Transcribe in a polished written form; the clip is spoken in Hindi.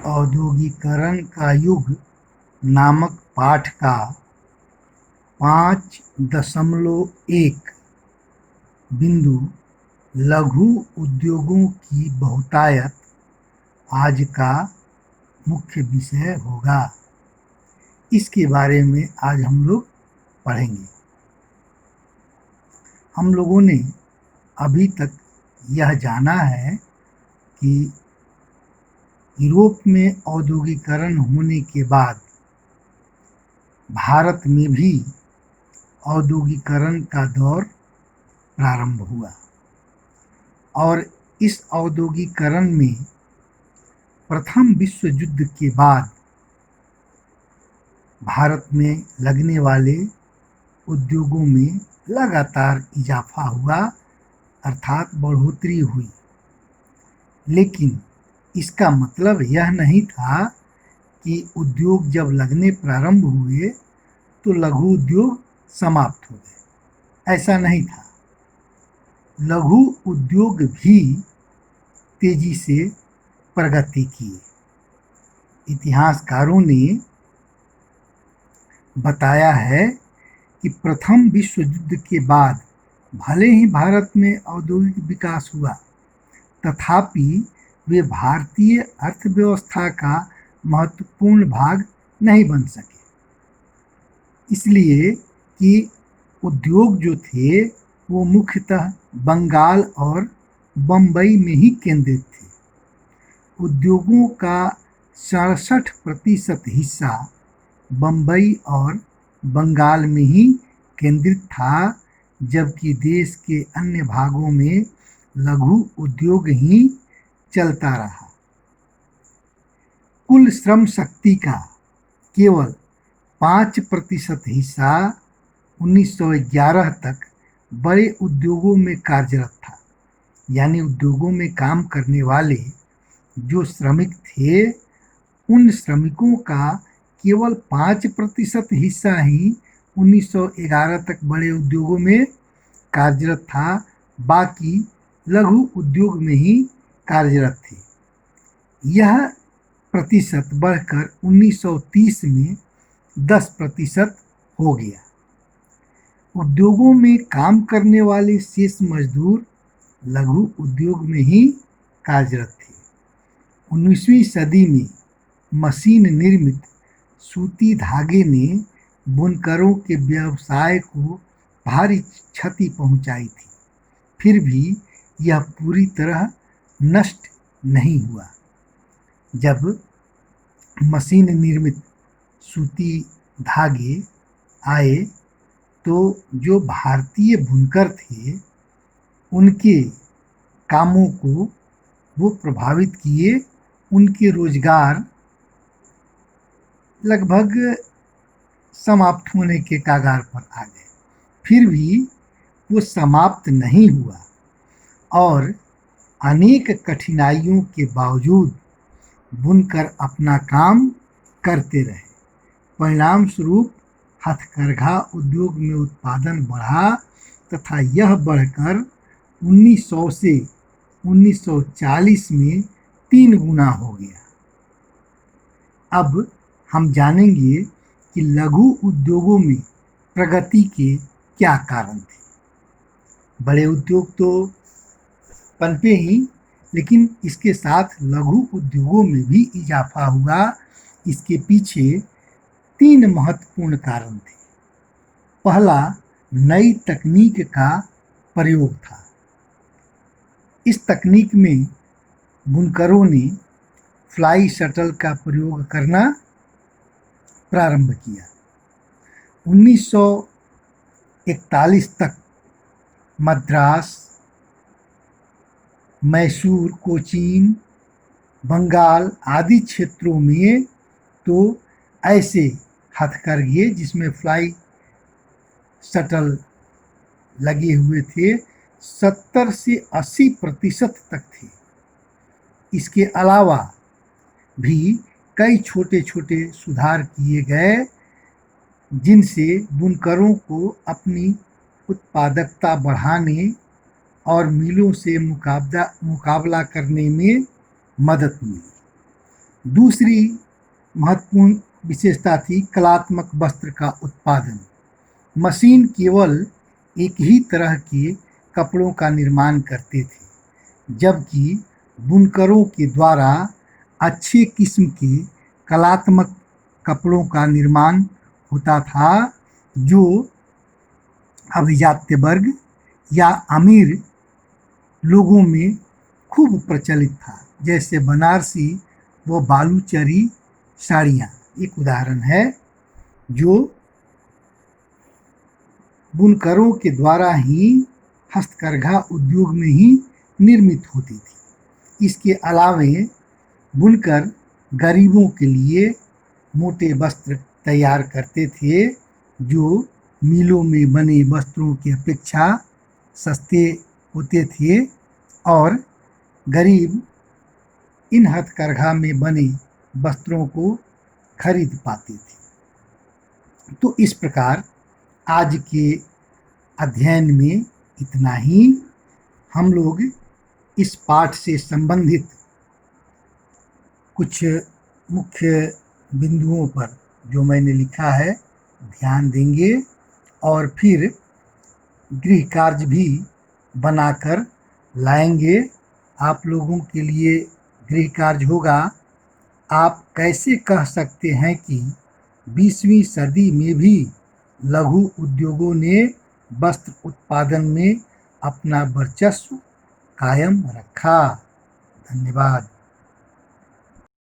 औद्योगिकरण का युग नामक पाठ का 5.1 बिंदु लघु उद्योगों की बहुतायत आज का मुख्य विषय होगा। इसके बारे में आज हम लोग पढ़ेंगे। हम लोगों ने अभी तक यह जाना है कि यूरोप में औद्योगिकरण होने के बाद भारत में भी औद्योगिकरण का दौर प्रारंभ हुआ और इस औद्योगिकरण में प्रथम विश्व युद्ध के बाद भारत में लगने वाले उद्योगों में लगातार इजाफा हुआ, अर्थात बढ़ोतरी हुई। लेकिन इसका मतलब यह नहीं था कि उद्योग जब लगने प्रारंभ हुए तो लघु उद्योग समाप्त हो गए। ऐसा नहीं था। लघु उद्योग भी तेजी से प्रगति किए। इतिहासकारों ने बताया है कि प्रथम विश्व युद्ध के बाद भले ही भारत में औद्योगिक विकास हुआ, तथापि वे भारतीय अर्थव्यवस्था का महत्वपूर्ण भाग नहीं बन सके, इसलिए कि उद्योग जो थे वो मुख्यतः बंगाल और बम्बई में ही केंद्रित थे। उद्योगों का 67% हिस्सा बम्बई और बंगाल में ही केंद्रित था, जबकि देश के अन्य भागों में लघु उद्योग ही चलता रहा। कुल श्रम शक्ति का केवल 5% हिस्सा 1911 तक बड़े उद्योगों में कार्यरत था। यानी उद्योगों में काम करने वाले जो श्रमिक थे, उन श्रमिकों का केवल 5% हिस्सा ही 1911 तक बड़े उद्योगों में कार्यरत था, बाकी लघु उद्योग में ही कार्यरत थे। यह प्रतिशत बढ़कर 1930 में 10% हो गया। उद्योगों में काम करने वाले शेष मजदूर लघु उद्योग में ही कार्यरत थे। 19वीं सदी में मशीन निर्मित सूती धागे ने बुनकरों के व्यवसाय को भारी क्षति पहुंचाई थी, फिर भी यह पूरी तरह नष्ट नहीं हुआ। जब मशीन निर्मित सूती धागे आए तो जो भारतीय बुनकर थे, उनके कामों को वो प्रभावित किए। उनके रोजगार लगभग समाप्त होने के कगार पर आ गए। फिर भी वो समाप्त नहीं हुआ और अनेक कठिनाइयों के बावजूद बुनकर अपना काम करते रहे। परिणाम स्वरूप हथकरघा उद्योग में उत्पादन बढ़ा तथा यह बढ़कर 1900 से 1940 में 3 गुना हो गया। अब हम जानेंगे कि लघु उद्योगों में प्रगति के क्या कारण थे। बड़े उद्योग तो पनपे ही, लेकिन इसके साथ लघु उद्योगों में भी इजाफा हुआ। इसके पीछे 3 महत्वपूर्ण कारण थे। पहला, नई तकनीक का प्रयोग था। इस तकनीक में बुनकरों ने फ्लाई शटल का प्रयोग करना प्रारंभ किया। 1941 तक मद्रास, मैसूर, कोचीन, बंगाल आदि क्षेत्रों में तो ऐसे हथकरघे जिसमें फ्लाई शटल लगे हुए थे 70 से 80% तक थे। इसके अलावा भी कई छोटे छोटे सुधार किए गए, जिनसे बुनकरों को अपनी उत्पादकता बढ़ाने और मिलों से मुकाबला करने में मदद मिली। दूसरी महत्वपूर्ण विशेषता थी कलात्मक वस्त्र का उत्पादन। मशीन केवल एक ही तरह के कपड़ों का निर्माण करते थे, जबकि बुनकरों के द्वारा अच्छे किस्म के कलात्मक कपड़ों का निर्माण होता था, जो अभिजात्य वर्ग या अमीर लोगों में खूब प्रचलित था। जैसे बनारसी व बालूचरी साड़ियाँ एक उदाहरण है, जो बुनकरों के द्वारा ही हस्तकरघा उद्योग में ही निर्मित होती थी। इसके अलावे बुनकर गरीबों के लिए मोटे वस्त्र तैयार करते थे, जो मिलों में बने वस्त्रों की अपेक्षा सस्ते होते थे और गरीब इन हथकरघा में बने वस्त्रों को खरीद पाते थे। तो इस प्रकार आज के अध्ययन में इतना ही। हम लोग इस पाठ से संबंधित कुछ मुख्य बिंदुओं पर जो मैंने लिखा है ध्यान देंगे और फिर गृह कार्य भी बनाकर लाएंगे। आप लोगों के लिए गृह कार्य होगा, आप कैसे कह सकते हैं कि 20वीं सदी में भी लघु उद्योगों ने वस्त्र उत्पादन में अपना वर्चस्व कायम रखा। धन्यवाद।